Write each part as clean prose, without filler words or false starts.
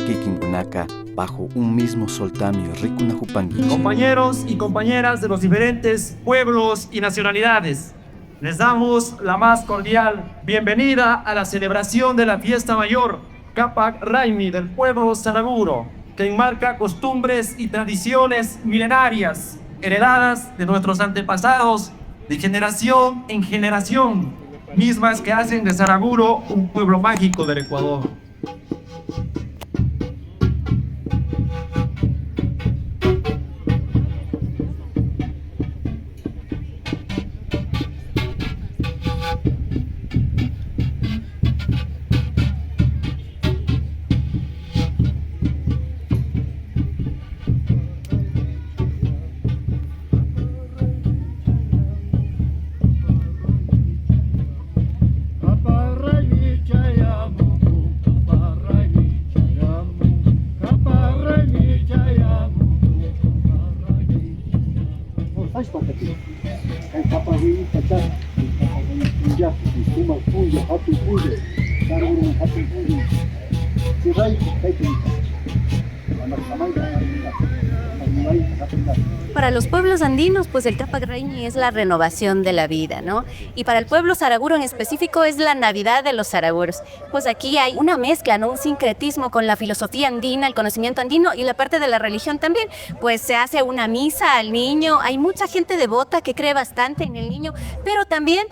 Kikinkunaka bajo un mismo soltamio Rikunajupanguichi. Compañeros y compañeras de los diferentes pueblos y nacionalidades, les damos la más cordial bienvenida a la celebración de la fiesta mayor Capac Raimi del pueblo Saraguro, que enmarca costumbres y tradiciones milenarias heredadas de nuestros antepasados de generación en generación, mismas que hacen de Saraguro un pueblo mágico del Ecuador. Para los pueblos andinos, pues el Capac Raimi es la renovación de la vida, ¿no? Y para el pueblo saraguro en específico es la Navidad de los saraguros. Pues aquí hay una mezcla, ¿no? Un sincretismo con la filosofía andina, el conocimiento andino y la parte de la religión también. Pues se hace una misa al niño, hay mucha gente devota que cree bastante en el niño, pero también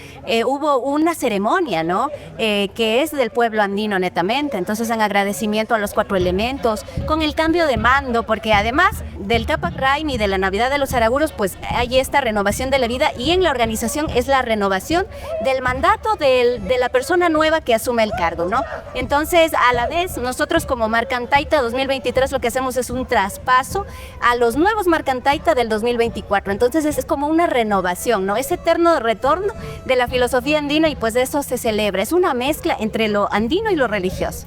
hubo una ceremonia, ¿no? Que es del pueblo andino netamente. Entonces, en agradecimiento a los 4 elementos, con el cambio de mando, porque además del Capac Raimi y de la Navidad de los saraguros, pues hay esta renovación de la vida y en la organización es la renovación del mandato de la persona nueva que asume el cargo, ¿no? Entonces, a la vez, nosotros como Marcantaita 2023 lo que hacemos es un traspaso a los nuevos Marcantaita del 2024. Entonces, es como una renovación, ¿no? Es eterno retorno de la filosofía andina y pues de eso se celebra. Es una mezcla entre lo andino y lo religioso.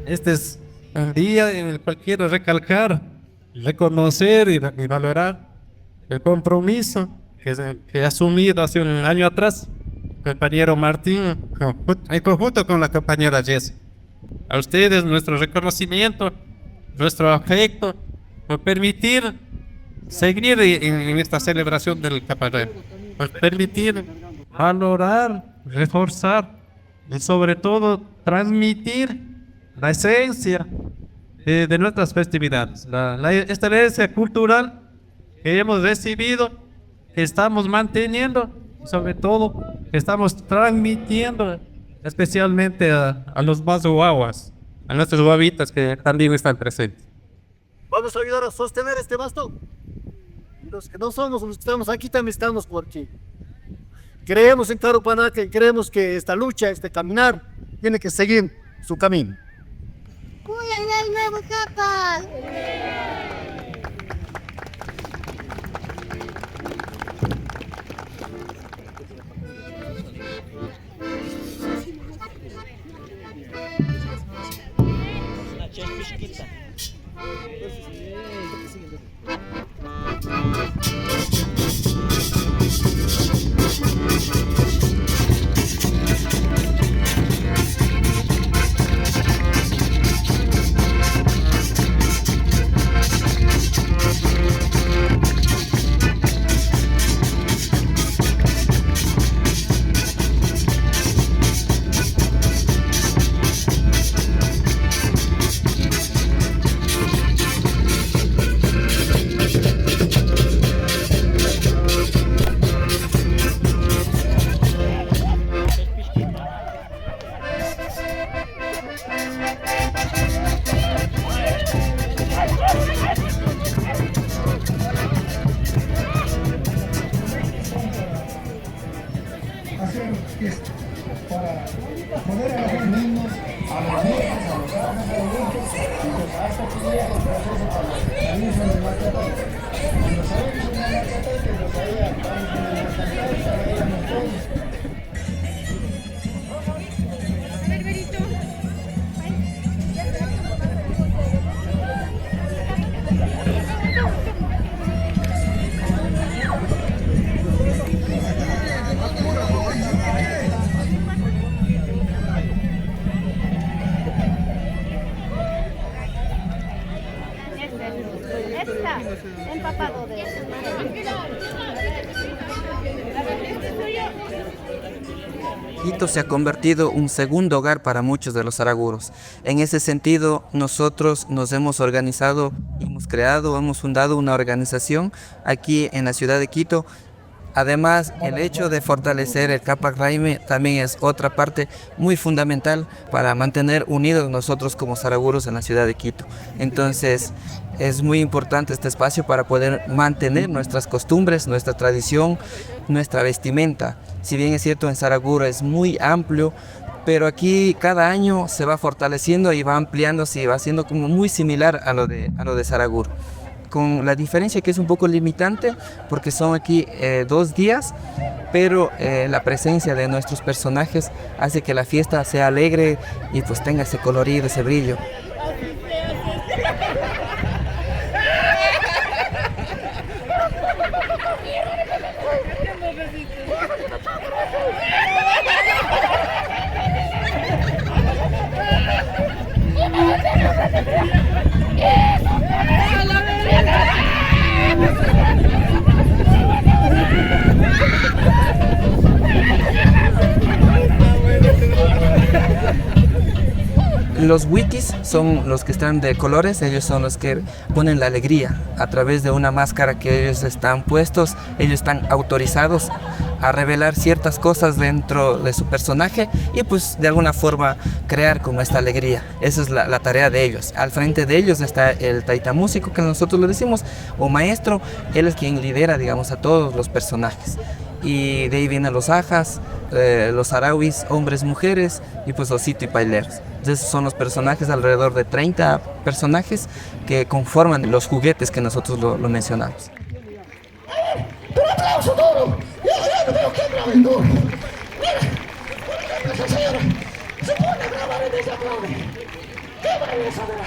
Este es un día en el cual quiero recalcar, reconocer y valorar el compromiso que he asumido hace un año atrás, el compañero Martín, en conjunto con la compañera Jess. A ustedes nuestro reconocimiento, nuestro afecto, por permitir seguir en esta celebración del Capac Raimi, por permitir valorar, reforzar y sobre todo transmitir la esencia de nuestras festividades, esta herencia cultural que hemos recibido, que estamos manteniendo y sobre todo que estamos transmitiendo especialmente a los más guaguas, a nuestros guavitas que también están presentes. Vamos a ayudar a sostener este bastón. Los que no somos, los que estamos aquí también estamos porque creemos en Carupanaca y creemos que esta lucha, este caminar, tiene que seguir su camino. ¡Cuyan el nuevo Capac! Está empapado de eso. Quito se ha convertido en un segundo hogar para muchos de los araguros. En ese sentido, nosotros nos hemos organizado, hemos fundado una organización aquí en la ciudad de Quito. Además, el hecho de fortalecer el Capac Raimi también es otra parte muy fundamental para mantener unidos nosotros como saraguros en la ciudad de Quito. Entonces, es muy importante este espacio para poder mantener nuestras costumbres, nuestra tradición, nuestra vestimenta. Si bien es cierto, en Saraguro es muy amplio, pero aquí cada año se va fortaleciendo y va ampliándose y va siendo como muy similar a lo de Saraguro, con la diferencia que es un poco limitante porque son aquí 2 días, pero la presencia de nuestros personajes hace que la fiesta sea alegre y pues tenga ese colorido, ese brillo. Los wikis son los que están de colores, ellos son los que ponen la alegría a través de una máscara que ellos están puestos, ellos están autorizados a revelar ciertas cosas dentro de su personaje y pues de alguna forma crear como esta alegría. Esa es la tarea de ellos. Al frente de ellos está el taita músico, que nosotros le decimos, o maestro, él es quien lidera, digamos, a todos los personajes. Y de ahí vienen los ajas, los arauis, hombres, mujeres y pues osito y paileros. Esos son los personajes, alrededor de 30 personajes que conforman los juguetes que nosotros lo mencionamos. ¡Un aplauso duro! ¡Pero qué bravo duro! ¡Mira! ¡Esa señora! ¡Se pone brava de ese aplaude! ¡Qué belleza de la!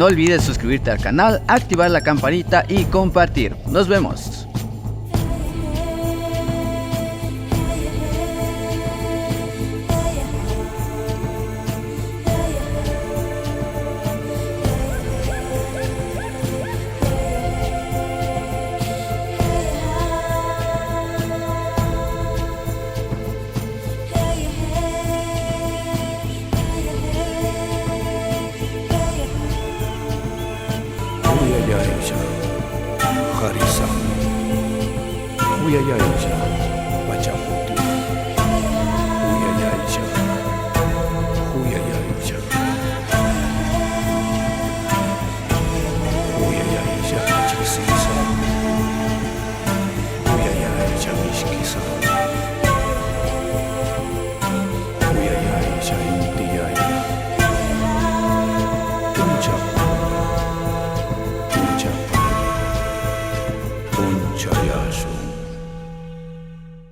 No olvides suscribirte al canal, activar la campanita y compartir. Nos vemos. Harisa. Ayayaya.